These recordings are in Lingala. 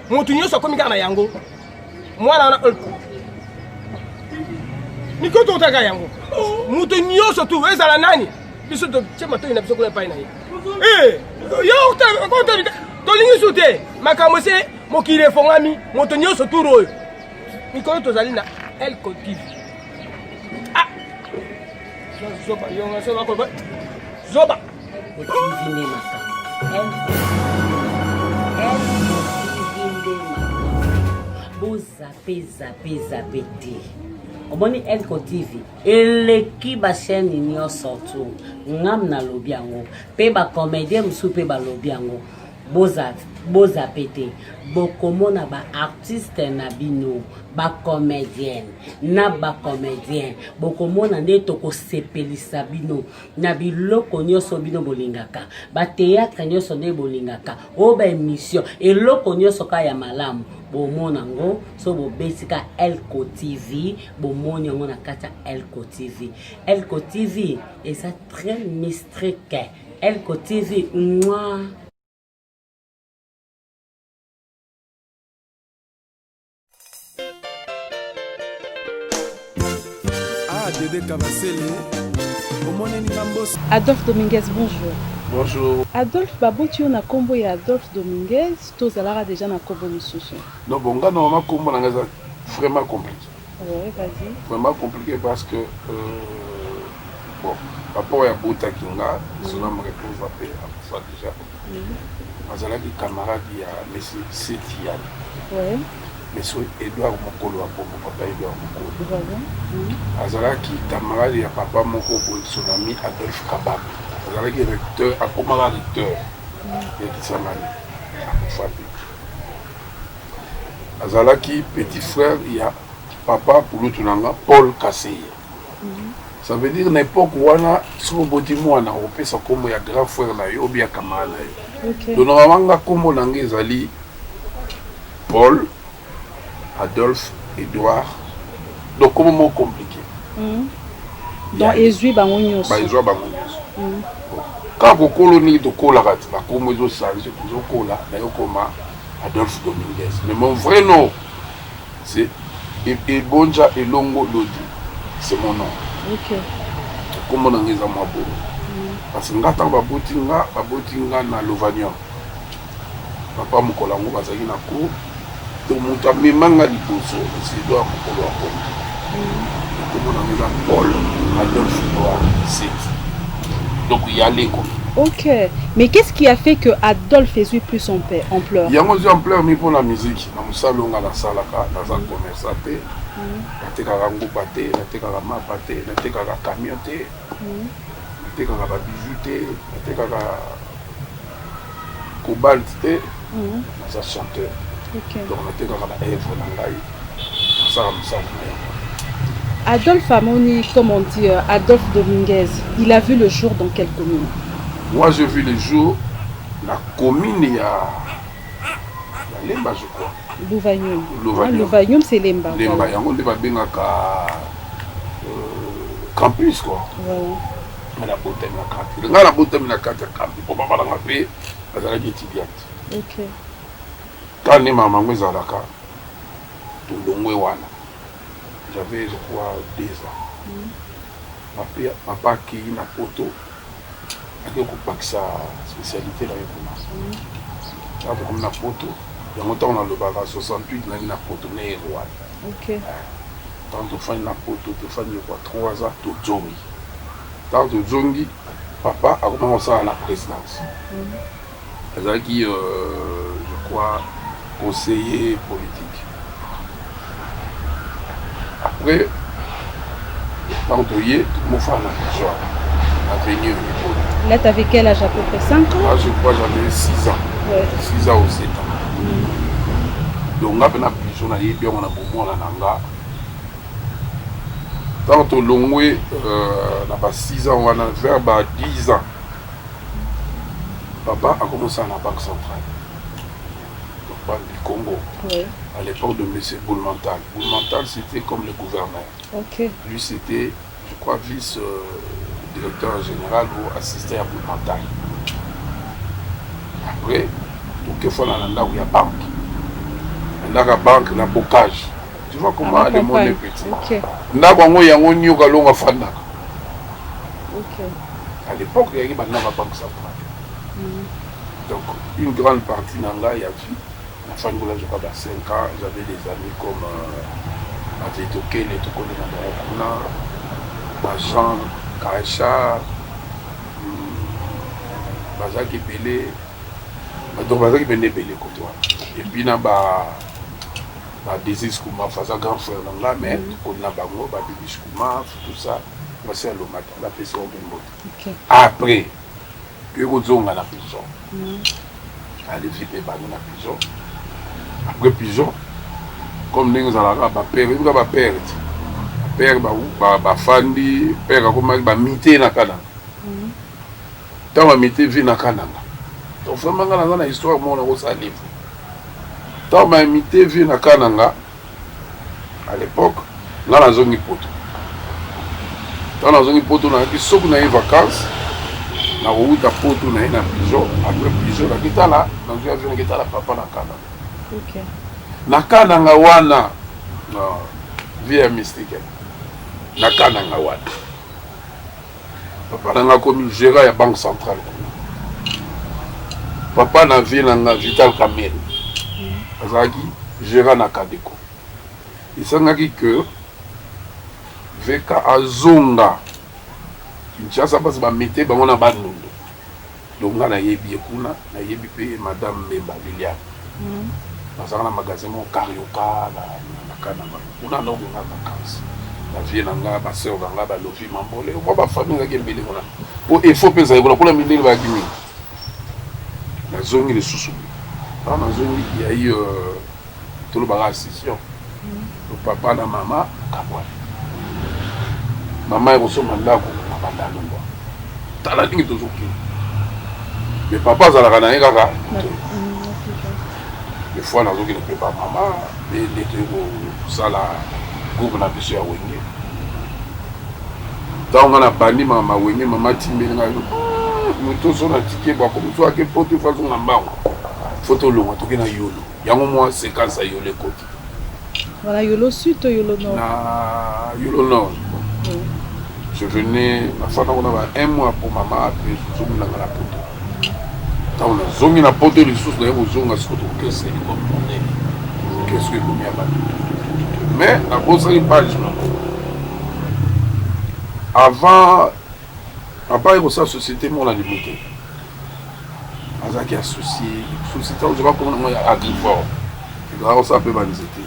Moto nyonso akomi kaka na yango mwana wana niko totaka yango moto nyonso tu ezala nani biso totie matoi na biso kuna epai na ye tolingi su te makambo se mokili efongami moto nyonso turu oyo mikolo tozali na Elko TV. Zoba yonga soba koba zoba zape te. Omoni Elko TV eleki ba chaîne nyonso tu ngam na lobi yango pe ba comédien musu pe ba lobi yango boza pété bokomona ba artiste na bino ba comédien na ba comédien bokomona nde toko sepelisa bino na biloko nyonso bino bolingaka ba théâtre nyonso nde bolingaka o ba émission eloko nyonso ka ya malamu bomona ngo so bobesika Elko TV bomoni ngo na kata Elko TV. Elko TV eza très mystique. Elko TV moi Adolphe Dominguez, bonjour. Bonjour. Adolphe Baboti, on a combo et Adolphe Dominguez, tous à déjà na combo Missoussou. Non, bon, normalement, combo c'est vraiment compliqué. Oui, vas-y. Vraiment compliqué parce que, bon, par rapport à Bota Kinga, son nom me répond à ça déjà. Mazala qui camarade, il y a M. Setian. Oui. Monsieur Edouard Mokolo, papa Edouard Mokolo. Azala qui camarade, il y a papa Mokolo, son ami Adolphe Kabak. Azala qui est recteur, à comment recteur, il y a qui s'en a Azala qui petit frère, il y a papa pour l'autre Paul Kassé. Ça veut dire n'importe où on a sur le bâtiment on a opé ça comme il y a grand frère là, il y a bien camarade là. Donc normalement comme on a Zali Paul, Adolphe, Edouard. Donc comment mot compliqué. Donc Ezui Bangonyo. Ezui Bangonyo. Quand vous colonisez de Kola, la comme ils ont changé, ils ont Kola, d'ailleurs comme Adolphe Dominguez. Mais mon vrai nom, c'est Ebonja Elongo Lodi. C'est mon nom. Ok. Comment on a mis à moi beau. Parce que ngata babotinga na Lovanium. Papa Mukolango bazaki na ko. Donc muta memanga liboso, c'est doit Mukolo akoma. Comment on a mis à Paul Adolphe c'est. Donc il y a l'écho. Ok. Mais qu'est-ce qui a fait que Adolphe Ezui plus son père en pleurs? Il y a un en pleurs mais pour la musique. Dans le salon à la salle dans un commerce à paix. La técarango pâté, la técarama pâté, la técara camionné, la técara bijouté, la técara cobalt, ça chanteur. Donc la técara œuvre nangai. Ça Adolphe Amoni, comme on dit, Adolphe Dominguez, il a vu le jour dans quelle commune? Moi j'ai vu le jour, la commune il y a Lemba je crois. Louvanium. Louvanium c'est Lemba. Lemba, il y a un monde qui va campus quoi. Mais la beauté de la carte. La beauté de la carte campus. Pour pas la paix, elle est étudiante. Ok. Quand les mamans me zalaka, tout le monde j'avais je crois 2 ans. Papa qui na poto, avec un sa spécialité là il commence. Comme na poto. Il y a longtemps on a le baga 68 on a une poto né roi. Ok. Tant de fin na poto de fin de quoi 3 ans to zongi. Tant de zongi papa a commencé à la présidence. C'est qui je crois conseiller politique. Après tant de yé mon frère a venu. Là tu avais quel âge à peu près 5 ans? Là je crois j'avais 6 ans. Ouais. 6 ans ou 7 ans. Donc on a besoin d'aller bien on a beaucoup là nanga. Tant au longwe n'a pas 6 ans on a vers 10 ans. Papa a commencé à la banque centrale. Donc banque du Congo. Ouais. À l'époque de M. Boulmental. Boulmental c'était comme le gouverneur. Ok. Lui c'était je crois vice directeur général ou assistant à montagne. Après, tout fois dans la banque. Dans la banque, la bocage. Tu vois comment le monde est petit. Dans la banque, il y a un longa fanda. À l'époque, il y avait une banque centrale. Donc, une grande partie dans là, il y a vu. La fin de l'âge de 5 ans, j'avais des amis comme Matetoke, les Tokone Namarokuna, Jean, Kaïcha, Bazaki Belé. Donc, Bazaki Belé, côté. Et puis, il y a des Iskouma, faisant grand frère dans là, mais on a Bango, Babi Iskouma, tout ça. C'est le matin, la personne de après, que vous avez la prison. Allez, vite, la prison. Après prison, comme nous allons à père, nous allons perdre. Père, Fandi, père, comme mité na Kananga. Tant que mité vit na Kananga. Donc, vraiment, dans la histoire, mon on a livre. Tant que mité vit na Kananga, à l'époque, là, la zone hypothèque. Dans la zone poto na ki soku na vacances na outa poto na prison après prison la kitala na nzia vient kitala papa na kana na kana nga wana no via mystique na kana nga wana papa na komi gérant ya banque centrale papa na vie na Vital Kamel azaki gérant na Kadeko isangaki que Veka azonga Kinshasa basi ba mete bango na bandondo donc nga na yebi ekuna na yebi pe madame Mbemba Liliane bazaka na magasin mo Karioka na Kananga kuna na nga vacances la vie na nga ba sœur nga ba lofi mambole mo ba famille nga kembele mona po il faut penser ko la mindeli ba kimi na zongi le susu na zongi il y a eu tout le bagage session le papa na maman kabwa maman est reçue mandat pour la loi. T'as la ligne de Zoki. Mais papa, ça l'a gagné kaka. Des fois, on a Zoki ne peut pas maman, mais les deux, ça la groupe n'a pas su à Wenge. Tant qu'on a banni maman Wenge, maman Timé, nous tous on a tiqué, comme toi, qui faut tout faire son ambaron. Photo long, en tout cas, il y a Yolo. Il y a au moins 50 à Yolo côté. Voilà, Yolo Sud ou Yolo Nord? Yolo Nord. Je venais, la fois on avait un mois pour maman, après je suis venu à la poto. Quand on a zongi la poto, les sources d'ailleurs, on zongi à ce que c'est comme on est. Qu'est-ce que vous m'y avez? Mais la grosse page, avant il y a une société, on a limité. Azaki associé, société, je ne sais pas comment on a agrifort. Et là, on s'appelle Banzete.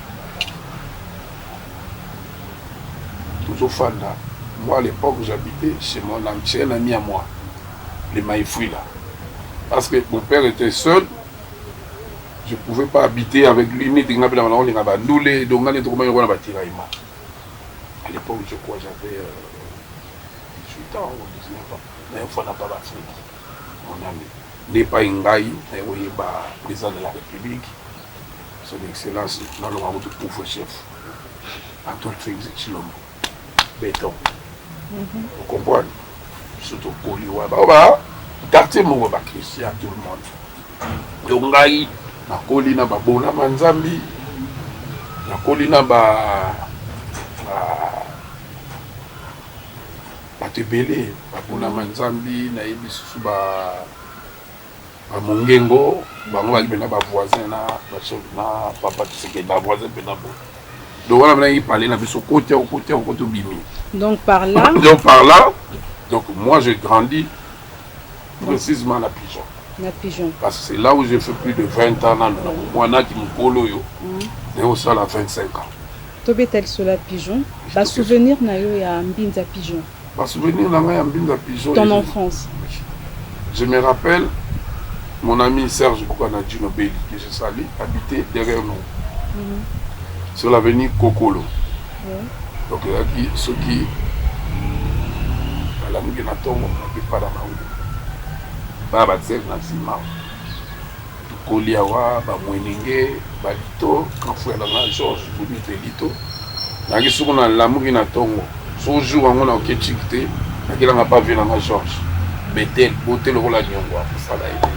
Toujours fan là. Moi, à l'époque, j'habitais chez mon ancien ami à moi, les Maïfouis là. Parce que mon père était seul, je ne pouvais pas habiter avec lui, ni donc à l'époque, je crois j'avais 18 ans ou 19 ans. Mais une fois, on n'a pas d'Afrique. Mon ami. N'est pas Ngaï, président de la République, son excellence, dans le rang de pauvre chef, Antoine Félix Chilombo. Béton. Vous comprenez? Surtout Koliwa. Quartier mon Christian, tout le monde. Yongai, na Kolina Babona Manzambi, na Kolina Batebele, Babona Manzambi, na Ibisusu Mongengo, bango bakibena ba voisin na papa Tshisekedi ba voisin penabo. Donc on a parlé na biso côté bimi. Donc par là. Donc moi j'ai grandi précisément à la Pigeon. La Pigeon. Parce que c'est là où j'ai fait plus de 20 ans dans moi na qui me polo yo. Et au sol à 25 ans. Tobetel sur la Pigeon. Ba souvenir na yo ya Mbinza Pigeon. Ba souvenir na ya Mbinza Pigeon. Ton enfance. Je me rappelle mon ami Serge Boukanadji Nobeli, que je salue, habitait derrière nous, sur l'avenue Kokolo. Donc, ceux qui, la mouille n'a pas dans ma roue. Baba Tsef Nassima, Koliawa, Bamoueninge, Balito, quand frère dans Georges, vous dites Lito. La mouille n'a pas son jour, on a ok chiqueté, nakilanga pas vu nanga Georges Betel botel rola nyongwa sala ite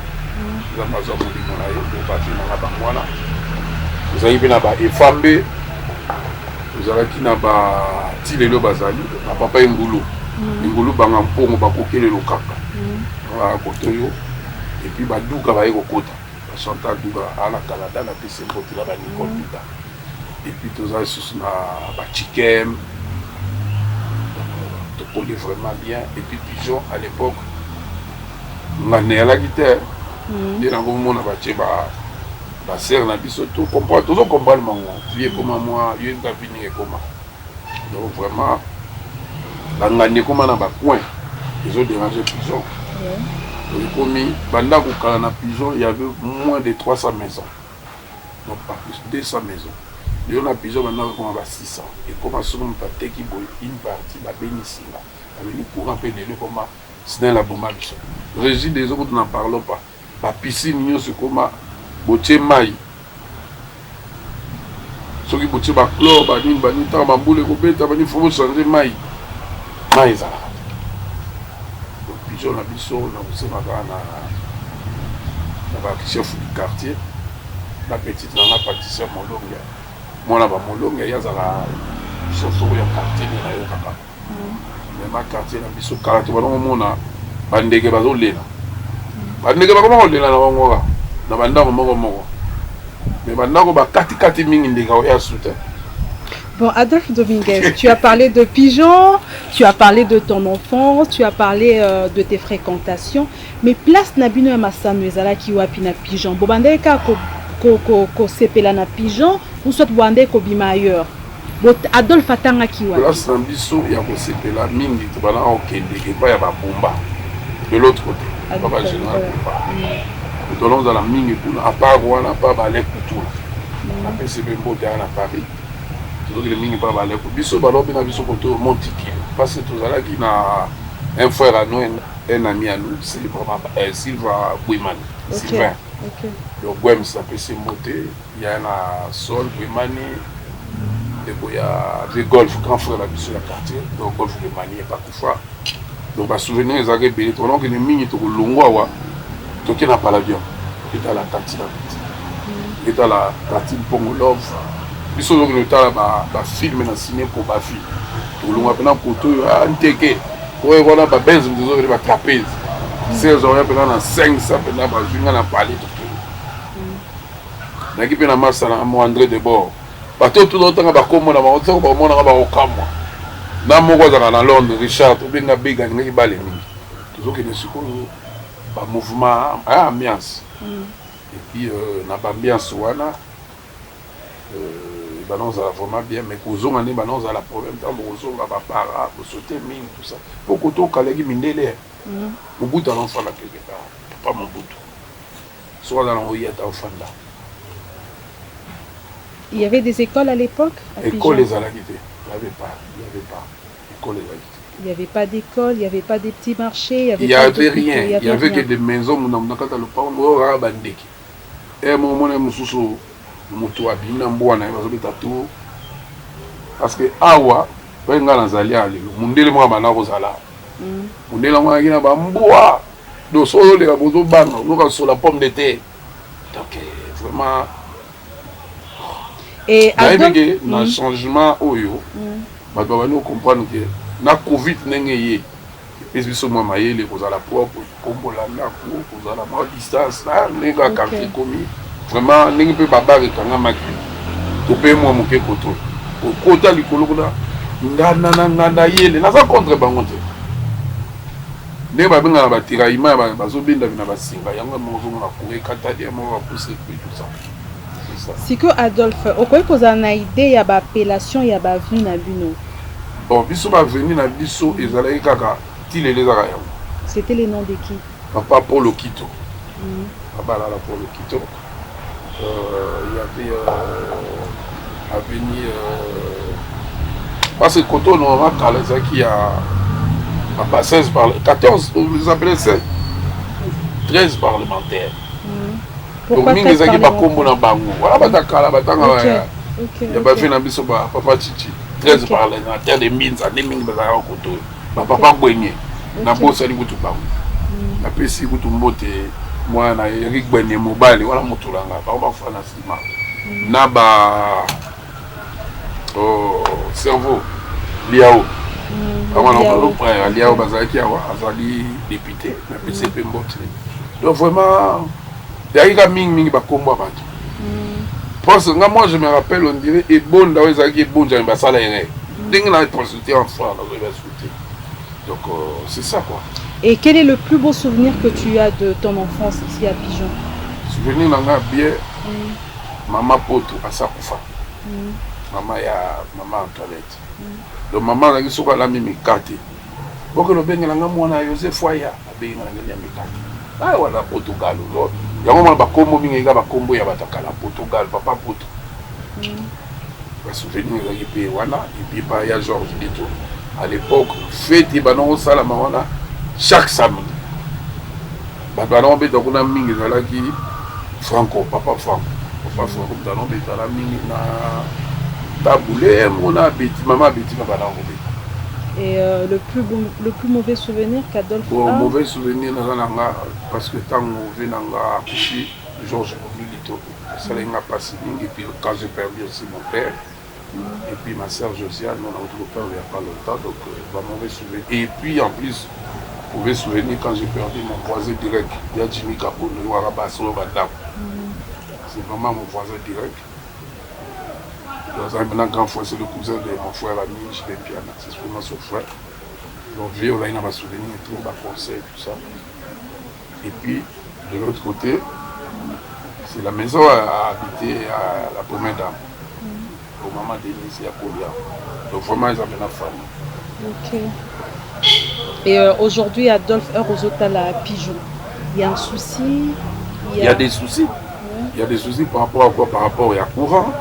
za mazo molingo na yo ba vu nanga bangwana uzali pe na ba efambe uzalaki na ba tilelo bazali na papa ngulu banga mpongo bakokelelo kaka wa kotoyo et puis baduka baye kokota bachanta duka ala Canada na pese mboti la ba Nicole Pita et puis tozali susu na ba chikem to collait vraiment bien et puis Pigeon à l'époque ngane ala guitare et na ngomona ba cheba ba sœur na biso to comprendre toujours comprendre mango vie comme moi yo nga fini comme donc vraiment la ngane comme na ba coin ils ont dérangé Pigeon. Commis, pendant qu'on a na Pigeon, il y avait moins de 300 maisons. Non, pas plus, 200 maisons. Il y a Pigeon maintenant qu'on a 600. Et comme à ce moment, une partie, la bénissima. Avec le courant pédé, comme c'est dans la bombe. Régis des autres, nous n'en parlons pas. La piscine, nous sommes comme Botier Maï. Ceux qui Botier Baclor, Banin, Banita, Bamboule, Robeta, Banin, il faut changer Maï. Maï, ça. Pigeon na biso na kusemaka na ba chef du quartier la petite nana Patricia Molonga mwana ba Molonga yazala chef ya quartier na yo kaka mais quartier na biso kala to bana mona bandege bazolela bandege bakoma kolela na bango na bandako moko mais bandako ba kati mingi ndeka ya soutien. Bon, Adolphe Dominguez, tu as parlé de Pigeon, tu as parlé de ton enfance, tu as parlé de tes fréquentations, mais place Nabino et Massano ezala ki wapi na Pigeon. Bobande ka ko sepela na Pigeon ou soit bobande ko bima ailleurs. Adolphe atanga ki wapi. Place na biso ya ko sepela mingi to bana okende ke pa ya ba bomba. De l'autre côté, papa général bomba. Tout long dans la mingi kuna à part wana pa ba le kutu. Na PCB mbote na Paris. Donc les mini pas balé biso balobi na biso koto Montiki parce que tozalaki na un frère à nous un ami à nous c'est vraiment Silva Bouimani Sylvain. Donc Gwem s'appelle Simboté, il y a un sol Bouimani et il y a des golf grand frère la biso la quartier donc golf Bouimani et pas tout fois. Donc ba souvenir les agé belé donc les mini to longwa wa to qui na pas l'avion qui est à la tati qui est à la tati Pongo Love. Biso donc le temps ba film na ciné pour ba film to longa pena koto anteke ouais voilà ba benz nous ba trapèze c'est on a pena na 500 pena ba junga na parler tout na ki pena massa na mo André de Bord ba tout temps ba komo na ba otso ba mona ba okamwa na moko za na Londres Richard to benga bega ngi bale mingi toujours que ne sikoyo ba mouvement ambiance et puis na ba ambiance wana balance à vraiment bien mais qu'aux on est balance à la problème tant aux va para pour sauter mine tout ça pour que tout collègue mindele au bout d'un enfant là quelque part pas mon bout soit dans l'envoyer à Ofanda. Il y avait des écoles à l'époque école les alaguité il y avait pas école les il y avait pas d'école, il y avait pas des petits marchés, il y avait rien, il y avait que des maisons on a quand le pas on aura bandeki et mon mususu moto abina mbwana bazobeta to parce que awa benga nazali alelo mundele mwa bana kozala mundele mwa kina ba mbwa do solo le bozo bana loka sur la pomme de terre donc vraiment et avec un changement oyo ba bana comprendre que na covid nenge ye biso mwa mayele kozala propre kombola na kozala ma distance na nega quartier commis vraiment ndenge pe babare kanga maki to pe moi moke koto kota likolo kuna ngana yele naza contre bango te ndenge babenga na batira ima bazobenda na basinga yango mozo na kure kata dia mo ba pousser tout ça c'est ça. Siko Adolphe okoyi kozala na idée ya ba appellation ya ba avenue na bino. Bon biso ba avenue na biso ezalaki kaka tilele zaka yango. C'était le nom de qui? Papa Paul Okito. Papa là Paul Okito. Il y avait avenue parce que quand on aura Kaleza qui a 16 par 14, vous appelez 16 13 parlementaires. Pourquoi donc mingi zaki ba kombo na bango wala batakala batanga ya ba fait na biso ba papa Chichi 13 parlementaires de Minza ne mingi bazaka koto papa Gwenye na bosa li kutu bango na pesi kutu mbote mwana Eric Gwenye mobali wala motulanga ba fana sima na ba cerveau liao avant on va liao bazaki awa azali député na PCP mbote donc vraiment yaika mingi ba kombo bato parce que moi je me rappelle on dirait et bon da ezaki bon j'aime pas ça là dingue na consulter en fois là va sauter donc c'est ça quoi. Et quel est le plus beau souvenir que tu as de ton enfance ici à Pigeon? Souvenir nanga bien maman poto asakufa maman Antoinette donc maman nagi soka la mimi kate boko no benga nanga mwana Joseph Waya abenga nanga ya mikate ah wala Portugal lo yango mwana bakombo mingi ga bakombo ya batakala Portugal papa poto ba souvenir nagi pe wana et puis pa ya Georges Dito à l'époque fête banon sala mawana chaque samedi banon be donc na mingi zalaki Franco papa Franco banon be zala mingi na taboulé mona beti maman beti na banon be. Et le plus mauvais souvenir qu'Adolphe a? Mauvais souvenir parce que tant on vient à accoucher Georges Dito ça l'a passé et puis quand j'ai perdu aussi mon père et puis ma sœur Josiane, on a retrouvé père il n'y a pas longtemps, donc mauvais souvenir. Et puis en plus, mauvais souvenir quand j'ai perdu mon voisin direct, il y a Jimmy Capo, le Warabasso, c'est vraiment mon voisin direct. Dans un grand frère, c'est le cousin de mon frère ami, je l'ai bien, c'est vraiment son frère. Donc vieux, là il y a un souvenir, tout le conseil, tout ça. Et puis de l'autre côté, c'est la maison à habiter à la première dame. Au maman Denise et à Kolia. Donc vraiment, ils avaient la famille. Ok. Et aujourd'hui, Adolphe Rosotala à Pigeon, il y a un souci? Il y a des soucis. Ouais. Il y a des soucis par rapport à quoi? Par rapport au courant.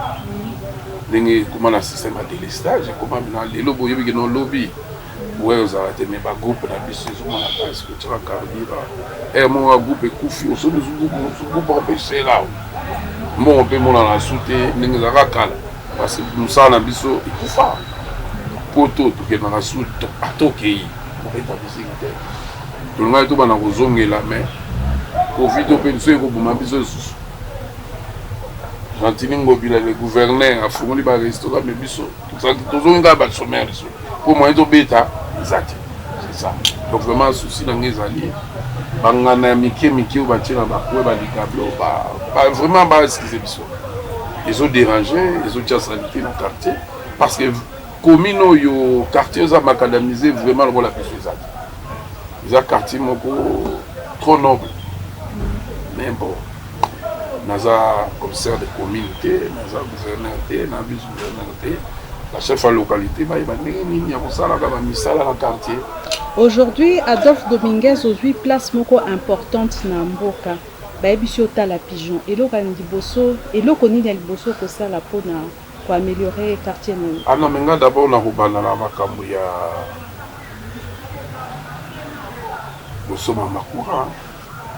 Comment le système a délestage, comment les lobbies, il y a des lobbies. Ouais, vous avez mis un groupe dans le système, parce que tu vas carrément. Et mon groupe est couffé, au sein de ce groupe empêché là. Bon, on peut m'en soutenir, nous avons calé. Parce que nous sommes en biso et tout ça. Poto, tout est dans la soute, à tout pays. On est en bicyclette. Tout le monde est dans la zone là, mais Covid, on peut nous faire un biso. Gentilin Bila, le gouverneur, a fourni par le restaurant, mais biso. Tout ça, tout le monde a battu son maire. Pour moi, c'est bêta, exact. C'est ça. Donc vraiment, un souci dans les alliés. Bangana, Mickey, ou Bati, vraiment, pas excuser biso. Ils ont dérangé, ils ont déjà habité dans le quartier. Parce que comme le quartier a macadamisé vraiment le rôle de la personne. Ils ont un quartier trop noble. Mais bon, nous avons commissaire de communauté, nous avons gouverneur, nous avons vice-gouverneur, la chef de la localité, il y a un quartier. Aujourd'hui, Adolphe Dominguez a 8 places importantes dans Mboka. Baebisiota la Pigeon et l'eau bosso et l'eau connaît les bosso que ça la peau pour améliorer le quartier. Ah non, mais d'abord on a roubana la makambuya bosso mamakura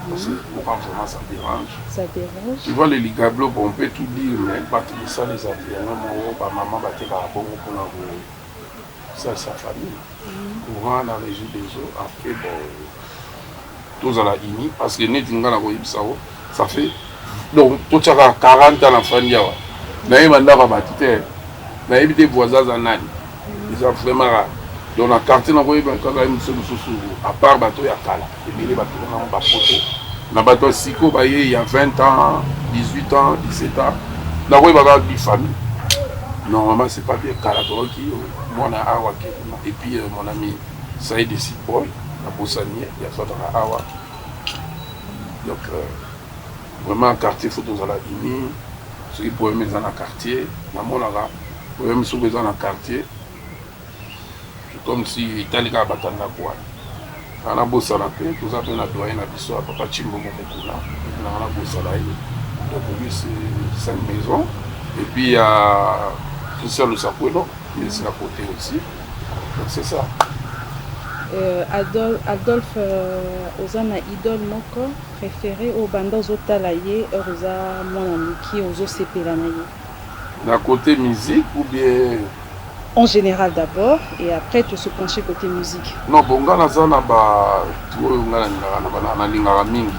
parce que vraiment ça dérange. Ça dérange. Tu vois les ligablos, on peut tout dire mais pas tout ça les affaires. Ma maman battait par rapport au pour ça sa famille. Courant dans la région des eaux après bon. Tous à la INI, parce que ça fait donc tout ça 40 ans l'enfant d'Yawa. N'a eu des voisins en Nani. Ils ont vraiment rare. Dans la quartier, à part bateau, il y a Kala. Et les bateaux, on a bateau Siko, il y a 20 ans, 18 ans, 17 ans. Là, il y a une famille. Normalement, c'est pas bien Kala qui moi, on a Awa. Et puis, mon ami Saïd de Sipoy. La Bossanier, il y a ça dans la Hawa. Donc, vraiment, un quartier, il faut dans la Imi. Ceux qui peuvent mettre dans le quartier, dans mon ara, pour même ceux qui sont dans le quartier, c'est comme si l'Italie a battu la boîte. On a bossé à la paix, tout ça, on a doyen à Bissau, Papa Chimbo Momokuna, on a bossé à la Imi. Donc, lui, c'est 5 maisons. Et puis, il y a Christian Le Sapouelo, qui est à côté aussi. Donc, c'est ça. Adolphe Ozana idole moko préféré au banda ozotala ye oza mwana miki ozosepela na ye. Na côté musique ou bien en général d'abord, et après tu se pencher côté musique. Non, bon, nga naza na ba tu oyo nga na lingaka mingi.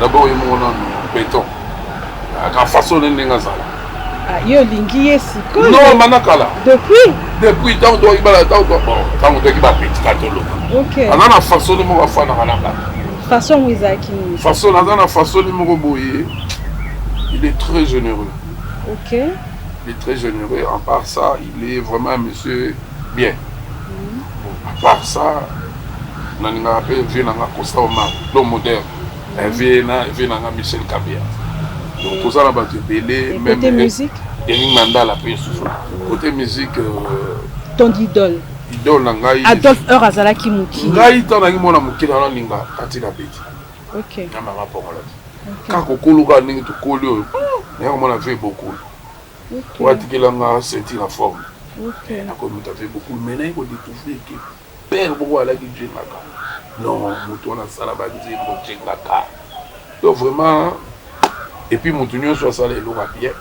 D'abord il mona no béton. Ka façon ndenge zala. Ah, yo lingi yesi ko. Non, manakala. Depuis tant do ibala tant do bon, tant do kiba petit katolo. OK. Ana na façon de mo ba fana kana. Façon Wizaki. Façon na façon de mo boye. Il est très généreux. OK. Il est très généreux. En part ça, il est vraiment un monsieur bien. Bon, à part ça, on a un vieux Costa Omar, l'homme moderne. Un vieux Michel Kabia. Donc tout ça, on a belé. Même côté musique. Eric Mandala, côté musique. Ton idole. Idole Nangai. Adolphe Azalaki Muki. Nangai, t'en as eu mon amour qui dans la linga, Katina Petit. OK. Il y a un rapport là. Quand on a un peu on a fait beaucoup. On a dit qu'il a senti la forme. On a fait beaucoup. Maintenant, il faut découvrir que père beaucoup à la guide. Non, on a salabandé, donc vraiment, et puis mon tunion soit salé, l'eau à bien.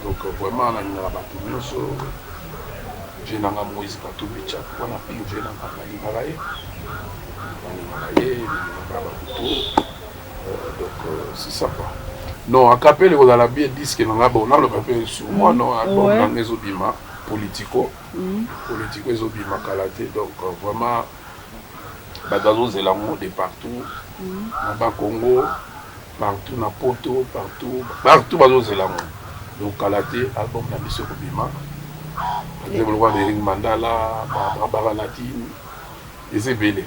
Donc vraiment, on a une rabatouille sur j'ai un Moïse Katoubicha, on a pris j'ai un donc c'est ça quoi. Non, à Capelle, on a la bien disque, on a le papier sur moi, non, album dans les obima, politico, les obima Kalate, donc vraiment, dans les éléments de partout, dans le Congo, partout, dans Poto, partout, dans les éléments. Donc Kalate, album dans les obima, le roi de Ring Mandala, Barbara Latine, les ébélés,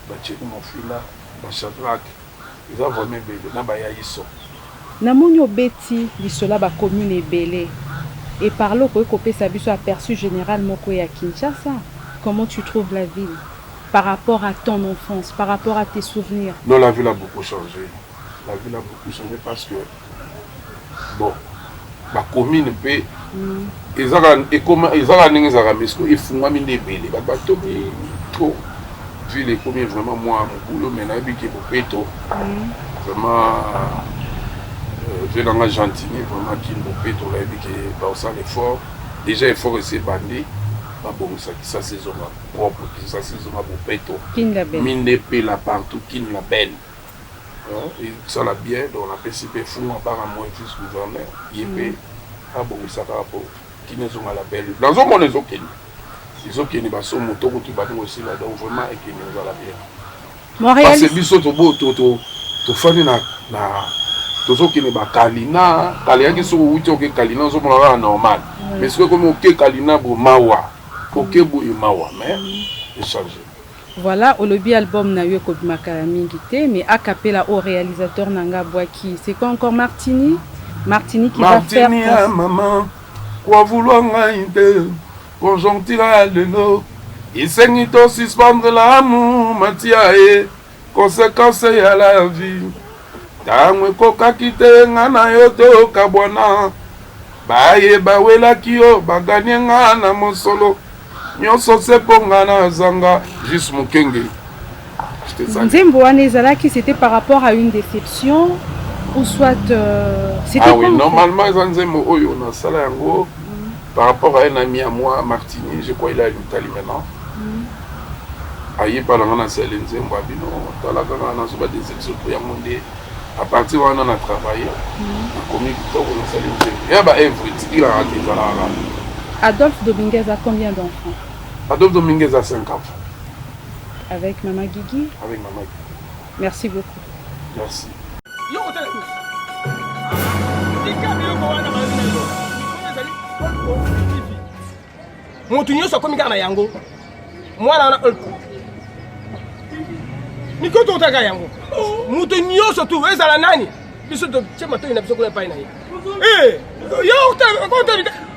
Bacheko Mofila, Bachadrak, ils ont vraiment belé, na baya iso. Na monyo beti lisola ba commune ebele. Et par là ko pesa biso aperçu général moko ya Kinshasa. Comment tu trouves la ville par rapport à ton enfance, par rapport à tes souvenirs? Non, la ville a beaucoup changé. La ville a beaucoup changé parce que bon, la commune peut ils ont ils font un ebele, ba trop ville est comme vraiment moi mon boulot mais là qui est pour péto vraiment j'ai dans la gentille vraiment qui nous péto là qui est ça l'effort déjà effort essayer bandé pas bon ça saison propre ça saison pour péto mine de paix là partout qui la belle et ça la bien donc on a participé fou en part à moi fils gouverneur il est ah bon ça par rapport qui ne sont à la belle dans un monde les ils ont qui ne pas son moto qui va aussi là donc vraiment et qui nous a la bien Montréal parce que biso to bo to fani na to so qui ne ba kalina kalina qui so wuti ok kalina so mona normal mais ce que comme ok kalina bo mawa ok bo mawa mais échanger. Voilà, au lobby album na yo ko makala mingi te mais a cappella au réalisateur Nanga Boaki. C'est quoi encore Martini qui va faire maman quoi vouloir ngaïte conjonctura lelo isengi to suspendre l'amour matia e conséquence ya la vie tangwe kokaki te nga na yo toyoka bwana bayeba welaki yo baganie nga na mosolo nyonso se mpo nga na zanga juste mokenge. Nzembo wana ezalaki c'était par rapport à une déception ou soit c'était ah oui normalement eza nzembo oyo nasala yango par rapport à un ami à moi, Martini, je crois qu'il a une Italie maintenant. Aïe, par là, on a scellé un zéro, on a des sections pour y monter. À partir où on a travaillé, on a commis du temps, on a scellé un zéro. Et il a raté. Adolphe Dominguez a combien d'enfants? Adolphe Dominguez a 5 enfants. Avec Maman Guigui? Avec Maman Guigui. Merci beaucoup. Merci. Moto nyonso akomi kaka na yango mwana wana olko mikoto otaka yango moto nyonso tu ezala nani biso totie matoi na biso kuna epai na ye yo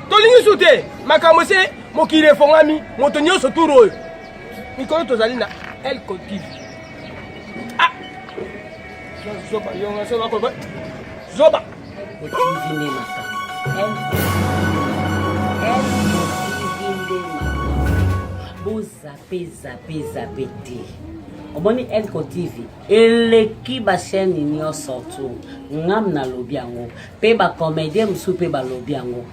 tolingi su te makambo se mokili efongami moto nyonso turu oyo mikolo tozali na elko tv zoba zoba Vous zappez te. omoni Elko TV eleki ba chaîne nyonso tu ngam na lobi yango pe ba comédien musu pe ba lobi yango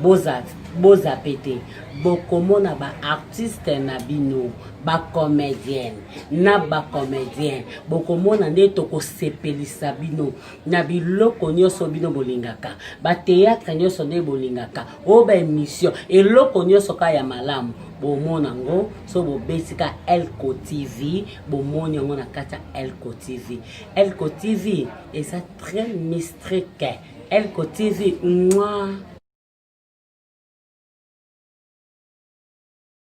boza pété bokomona ba artiste na bino ba comédien na ba comédien bokomona nde tokosepelisa bino na biloko nyonso bino bolingaka ba théâtre nyonso nde bolingaka o ba émission eloko nyonso ka ya malamu bomona ngo so bobesika Elko TV bomoni yango na kata Elko TV. Elko TV eza très mystique. Elko TV moi